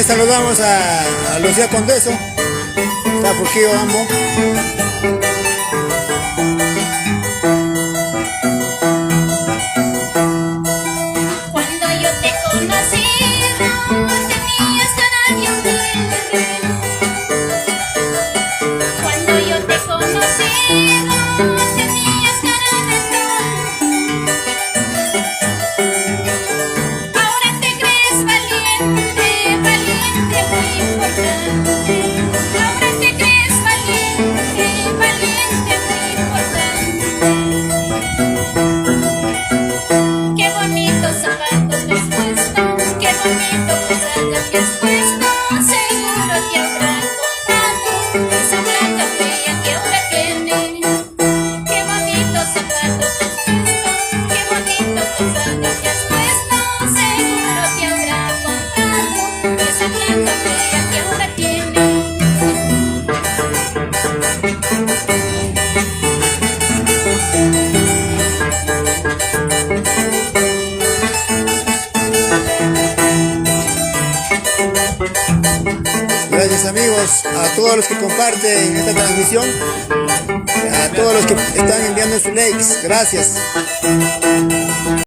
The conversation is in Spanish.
También saludamos a Lucía Condeso. Está por aquí, ambos. Cuando yo te conocí, tenías cara de un guerrero. Cuando yo te conocí, tenías cara de troll. Ahora te crees valiente, valiente, muy importante. Ahora te crees valiente, valiente, muy importante. Qué bonitos zapatos te has puesto, qué bonito casaca te has puesto. Seguro te habrá comprado esa blanca fea que ahora tiene. Qué bonitos zapatos te has puesto, qué bonito casaca te has puesto. Seguro te habrá comprado esa blanca fea que ahora tiene. Gracias amigos, a todos los que comparten esta transmisión, a todos los que están enviando sus likes, gracias.